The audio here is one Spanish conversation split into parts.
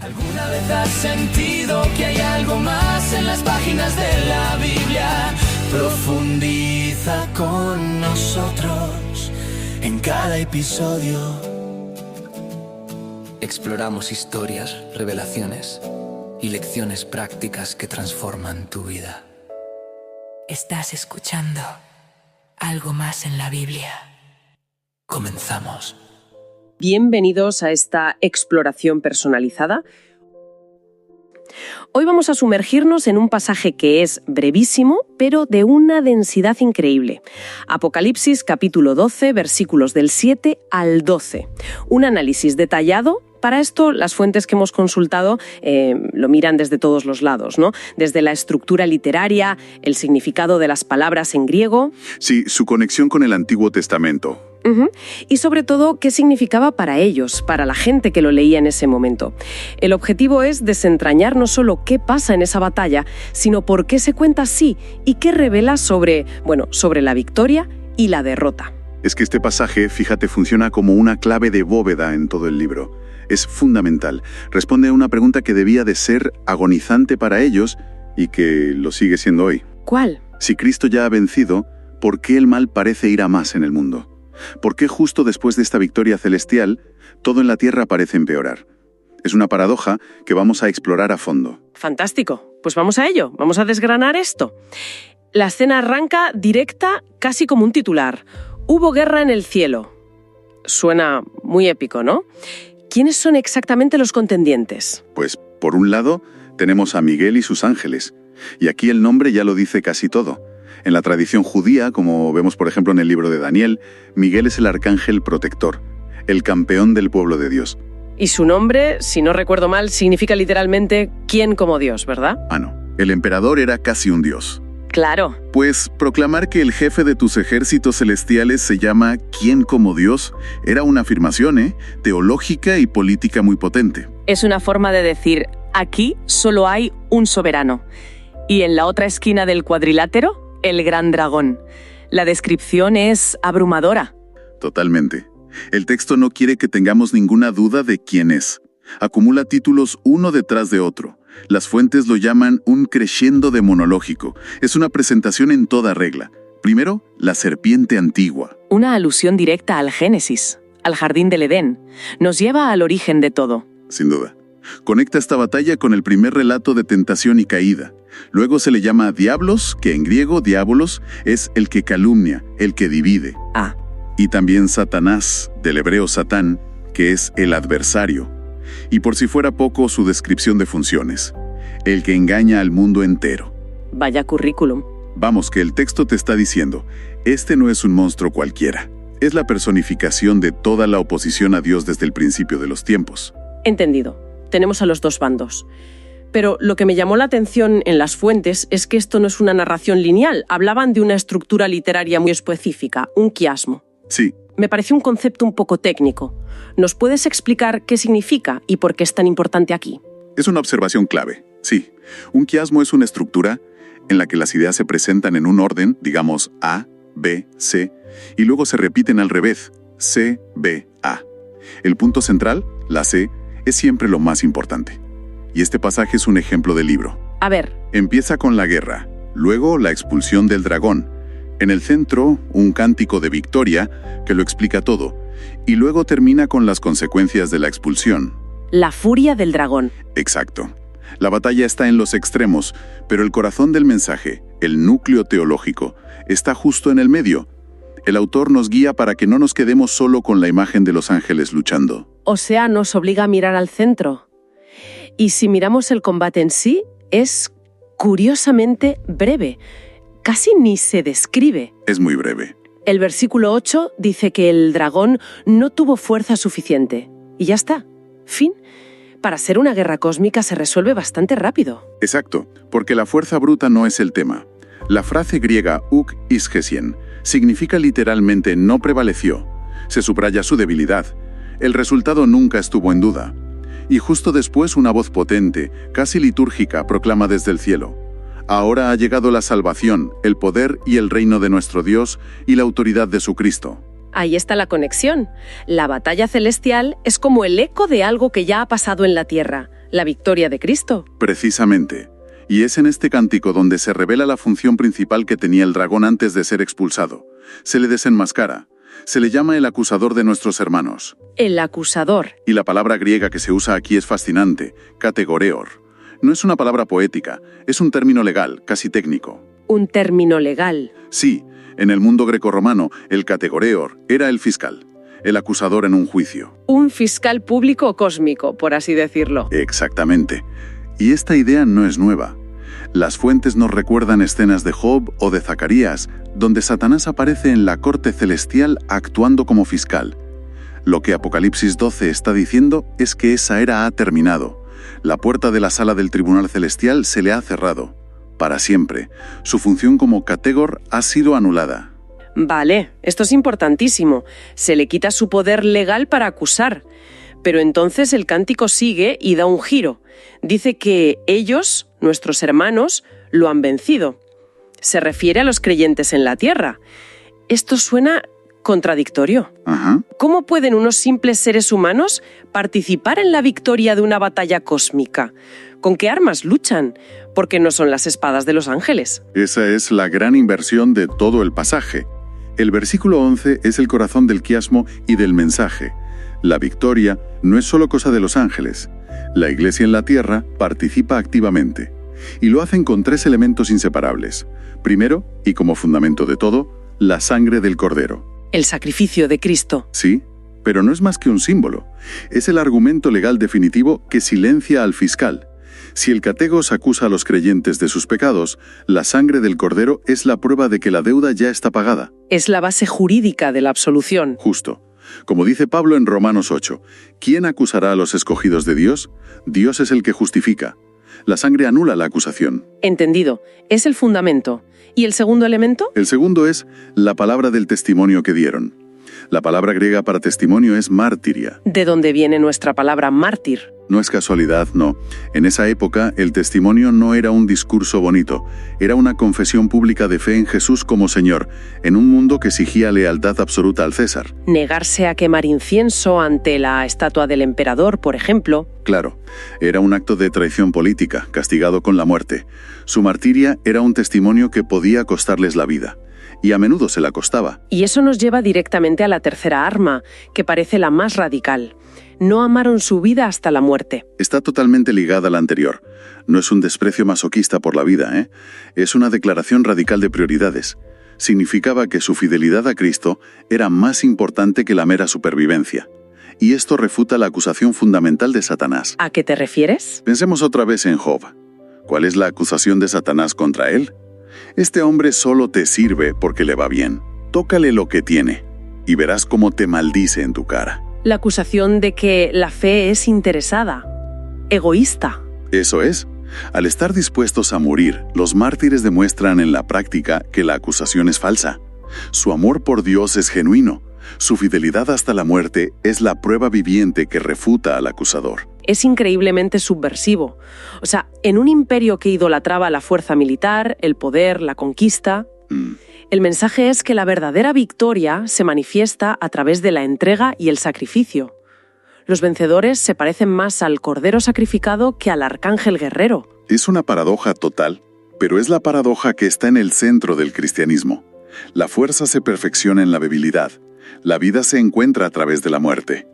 ¿Alguna vez has sentido que hay algo más en las páginas de la Biblia? Profundiza con nosotros en cada episodio. Exploramos historias, revelaciones y lecciones prácticas que transforman tu vida. Estás escuchando Algo Más en la Biblia. Comenzamos. Bienvenidos a esta exploración personalizada. Hoy vamos a sumergirnos en un pasaje que es brevísimo, pero de una densidad increíble. Apocalipsis capítulo 12, versículos del 7 al 12. Un análisis detallado. Para esto, las fuentes que hemos consultado lo miran desde todos los lados, ¿no? Desde la estructura literaria, el significado de las palabras en griego. Sí, su conexión con el Antiguo Testamento. Y sobre todo, qué significaba para ellos, para la gente que lo leía en ese momento. El objetivo es desentrañar no solo qué pasa en esa batalla, sino por qué se cuenta así y qué revela sobre la victoria y la derrota. Es que este pasaje, fíjate, funciona como una clave de bóveda en todo el libro. Es fundamental. Responde a una pregunta que debía de ser agonizante para ellos y que lo sigue siendo hoy. ¿Cuál? Si Cristo ya ha vencido, ¿por qué el mal parece ir a más en el mundo? ¿Por qué justo después de esta victoria celestial, todo en la tierra parece empeorar? Es una paradoja que vamos a explorar a fondo. Fantástico. Pues vamos a ello. Vamos a desgranar esto. La escena arranca directa, casi como un titular. Hubo guerra en el cielo. Suena muy épico, ¿no? ¿Quiénes son exactamente los contendientes? Pues, por un lado, tenemos a Miguel y sus ángeles. Y aquí el nombre ya lo dice casi todo. En la tradición judía, como vemos por ejemplo en el libro de Daniel, Miguel es el arcángel protector, el campeón del pueblo de Dios. Y su nombre, si no recuerdo mal, significa literalmente «quién como Dios», ¿verdad? Ah, no. El emperador era casi un dios. Claro. Pues proclamar que el jefe de tus ejércitos celestiales se llama «quién como Dios» era una afirmación, teológica y política muy potente. Es una forma de decir, aquí solo hay un soberano. Y en la otra esquina del cuadrilátero, el gran dragón. La descripción es abrumadora. Totalmente. El texto no quiere que tengamos ninguna duda de quién es. Acumula títulos uno detrás de otro. Las fuentes lo llaman un crescendo demonológico. Es una presentación en toda regla. Primero, la serpiente antigua. Una alusión directa al Génesis, al jardín del Edén. Nos lleva al origen de todo. Sin duda. Conecta esta batalla con el primer relato de tentación y caída. Luego se le llama Diablos, que en griego, diabolos, es el que calumnia, el que divide. Y también Satanás, del hebreo Satán, que es el adversario. Y por si fuera poco, su descripción de funciones. El que engaña al mundo entero. Vaya currículum. Vamos, que el texto te está diciendo, este no es un monstruo cualquiera. Es la personificación de toda la oposición a Dios desde el principio de los tiempos. Entendido. Tenemos a los dos bandos. Pero lo que me llamó la atención en las fuentes es que esto no es una narración lineal. Hablaban de una estructura literaria muy específica, un quiasmo. Sí. Me pareció un concepto un poco técnico. ¿Nos puedes explicar qué significa y por qué es tan importante aquí? Es una observación clave, sí. Un quiasmo es una estructura en la que las ideas se presentan en un orden, digamos A, B, C, y luego se repiten al revés, C, B, A. El punto central, la C, es siempre lo más importante. Y este pasaje es un ejemplo del libro. A ver. Empieza con la guerra, luego la expulsión del dragón. En el centro, un cántico de victoria que lo explica todo. Y luego termina con las consecuencias de la expulsión. La furia del dragón. Exacto. La batalla está en los extremos, pero el corazón del mensaje, el núcleo teológico, está justo en el medio. El autor nos guía para que no nos quedemos solo con la imagen de los ángeles luchando. O sea, nos obliga a mirar al centro. Y si miramos el combate en sí, es curiosamente breve. Casi ni se describe. Es muy breve. El versículo 8 dice que el dragón no tuvo fuerza suficiente. Y ya está. Fin. Para ser una guerra cósmica se resuelve bastante rápido. Exacto, porque la fuerza bruta no es el tema. La frase griega uk isgesien significa literalmente no prevaleció. Se subraya su debilidad. El resultado nunca estuvo en duda. Y justo después una voz potente, casi litúrgica, proclama desde el cielo: ahora ha llegado la salvación, el poder y el reino de nuestro Dios y la autoridad de su Cristo. Ahí está la conexión. La batalla celestial es como el eco de algo que ya ha pasado en la tierra. La victoria de Cristo. Precisamente. Y es en este cántico donde se revela la función principal que tenía el dragón antes de ser expulsado. Se le desenmascara. Se le llama el acusador de nuestros hermanos. El acusador. Y la palabra griega que se usa aquí es fascinante, kategoreor. No es una palabra poética, es un término legal, casi técnico. Un término legal. Sí, en el mundo grecorromano, el kategoreor era el fiscal, el acusador en un juicio. Un fiscal público cósmico, por así decirlo. Exactamente. Y esta idea no es nueva. Las fuentes nos recuerdan escenas de Job o de Zacarías, donde Satanás aparece en la corte celestial actuando como fiscal. Lo que Apocalipsis 12 está diciendo es que esa era ha terminado. La puerta de la sala del tribunal celestial se le ha cerrado. Para siempre. Su función como categor ha sido anulada. Vale, esto es importantísimo. Se le quita su poder legal para acusar. Pero entonces el cántico sigue y da un giro. Dice que ellos, nuestros hermanos, lo han vencido. Se refiere a los creyentes en la tierra. Esto suena contradictorio. Ajá. ¿Cómo pueden unos simples seres humanos participar en la victoria de una batalla cósmica? ¿Con qué armas luchan? Porque no son las espadas de los ángeles. Esa es la gran inversión de todo el pasaje. El versículo 11 es el corazón del quiasmo y del mensaje. La victoria no es solo cosa de los ángeles. La Iglesia en la tierra participa activamente. Y lo hacen con 3 elementos inseparables. Primero, y como fundamento de todo, la sangre del Cordero. El sacrificio de Cristo. Sí, pero no es más que un símbolo. Es el argumento legal definitivo que silencia al fiscal. Si el categos acusa a los creyentes de sus pecados, la sangre del Cordero es la prueba de que la deuda ya está pagada. Es la base jurídica de la absolución. Justo. Como dice Pablo en Romanos 8, ¿quién acusará a los escogidos de Dios? Dios es el que justifica. La sangre anula la acusación. Entendido. Es el fundamento. ¿Y el segundo elemento? El segundo es la palabra del testimonio que dieron. La palabra griega para testimonio es mártiria. ¿De dónde viene nuestra palabra mártir? No es casualidad, no. En esa época, el testimonio no era un discurso bonito, era una confesión pública de fe en Jesús como Señor, en un mundo que exigía lealtad absoluta al César. Negarse a quemar incienso ante la estatua del emperador, por ejemplo. Claro, era un acto de traición política, castigado con la muerte. Su martiria era un testimonio que podía costarles la vida. Y a menudo se la costaba. Y eso nos lleva directamente a la tercera arma, que parece la más radical. No amaron su vida hasta la muerte. Está totalmente ligada a la anterior. No es un desprecio masoquista por la vida, ¿eh? Es una declaración radical de prioridades. Significaba que su fidelidad a Cristo era más importante que la mera supervivencia. Y esto refuta la acusación fundamental de Satanás. ¿A qué te refieres? Pensemos otra vez en Job. ¿Cuál es la acusación de Satanás contra él? Este hombre solo te sirve porque le va bien. Tócale lo que tiene y verás cómo te maldice en tu cara. La acusación de que la fe es interesada, egoísta. Eso es. Al estar dispuestos a morir, los mártires demuestran en la práctica que la acusación es falsa. Su amor por Dios es genuino. Su fidelidad hasta la muerte es la prueba viviente que refuta al acusador. Es increíblemente subversivo. O sea, en un imperio que idolatraba la fuerza militar, el poder, la conquista, el mensaje es que la verdadera victoria se manifiesta a través de la entrega y el sacrificio. Los vencedores se parecen más al cordero sacrificado que al arcángel guerrero. Es una paradoja total, pero es la paradoja que está en el centro del cristianismo. La fuerza se perfecciona en la debilidad. La vida se encuentra a través de la muerte.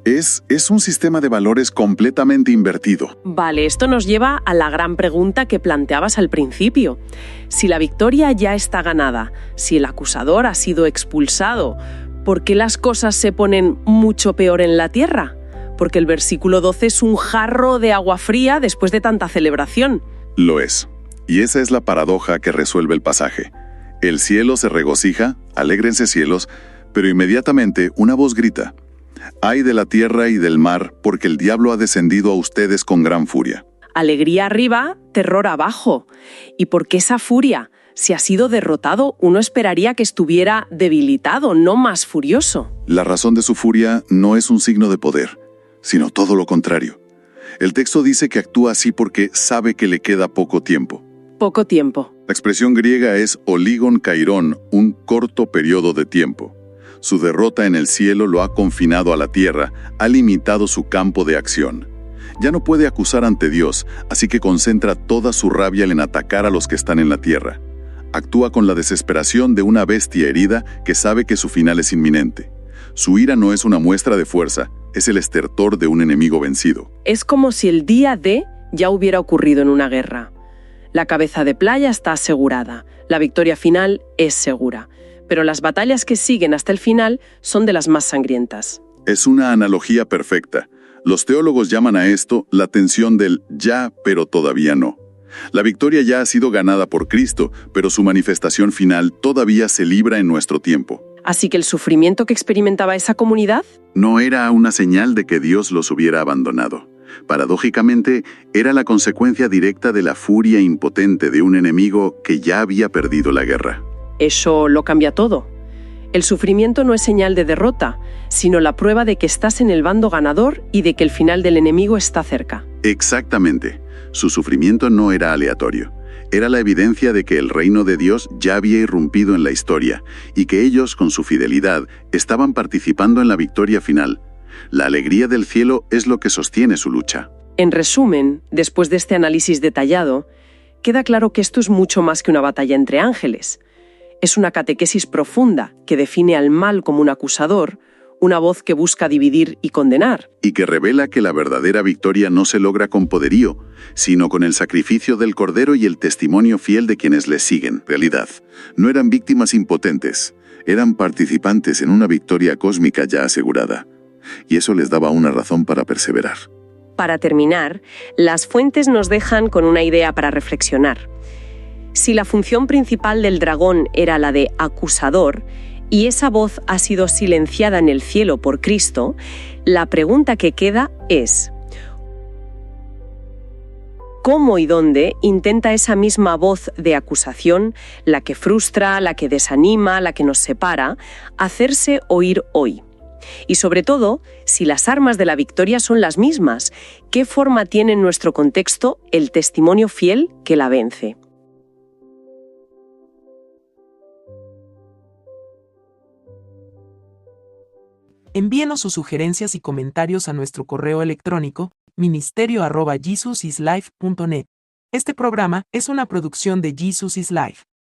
Es un sistema de valores completamente invertido. Vale, esto nos lleva a la gran pregunta que planteabas al principio. Si la victoria ya está ganada, si el acusador ha sido expulsado, ¿por qué las cosas se ponen mucho peor en la tierra? Porque el versículo 12 es un jarro de agua fría después de tanta celebración. Lo es. Y esa es la paradoja que resuelve el pasaje. El cielo se regocija, alégrense cielos, pero inmediatamente una voz grita: «Ay de la tierra y del mar, porque el diablo ha descendido a ustedes con gran furia». Alegría arriba, terror abajo. ¿Y por qué esa furia? Si ha sido derrotado, uno esperaría que estuviera debilitado, no más furioso. La razón de su furia no es un signo de poder, sino todo lo contrario. El texto dice que actúa así porque sabe que le queda poco tiempo. Poco tiempo. La expresión griega es oligon kairón, un corto periodo de tiempo. Su derrota en el cielo lo ha confinado a la tierra, ha limitado su campo de acción. Ya no puede acusar ante Dios, así que concentra toda su rabia en atacar a los que están en la tierra. Actúa con la desesperación de una bestia herida que sabe que su final es inminente. Su ira no es una muestra de fuerza, es el estertor de un enemigo vencido. Es como si el día D ya hubiera ocurrido en una guerra. La cabeza de playa está asegurada, la victoria final es segura, pero las batallas que siguen hasta el final son de las más sangrientas. Es una analogía perfecta. Los teólogos llaman a esto la tensión del ya, pero todavía no. La victoria ya ha sido ganada por Cristo, pero su manifestación final todavía se libra en nuestro tiempo. Así que el sufrimiento que experimentaba esa comunidad No era una señal de que Dios los hubiera abandonado. Paradójicamente, era la consecuencia directa de la furia impotente de un enemigo que ya había perdido la guerra. Eso lo cambia todo. El sufrimiento no es señal de derrota, sino la prueba de que estás en el bando ganador y de que el final del enemigo está cerca. Exactamente. Su sufrimiento no era aleatorio. Era la evidencia de que el reino de Dios ya había irrumpido en la historia y que ellos, con su fidelidad, estaban participando en la victoria final. La alegría del cielo es lo que sostiene su lucha. En resumen, después de este análisis detallado, queda claro que esto es mucho más que una batalla entre ángeles. Es una catequesis profunda que define al mal como un acusador, una voz que busca dividir y condenar. Y que revela que la verdadera victoria no se logra con poderío, sino con el sacrificio del Cordero y el testimonio fiel de quienes le siguen. En realidad, no eran víctimas impotentes, eran participantes en una victoria cósmica ya asegurada. Y eso les daba una razón para perseverar. Para terminar, las fuentes nos dejan con una idea para reflexionar. Si la función principal del dragón era la de acusador, y esa voz ha sido silenciada en el cielo por Cristo, la pregunta que queda es: ¿cómo y dónde intenta esa misma voz de acusación, la que frustra, la que desanima, la que nos separa, hacerse oír hoy? Y sobre todo, si las armas de la victoria son las mismas, ¿qué forma tiene en nuestro contexto el testimonio fiel que la vence? Envíenos sus sugerencias y comentarios a nuestro correo electrónico ministerio@jesusislife.net. Este programa es una producción de Jesus is Life.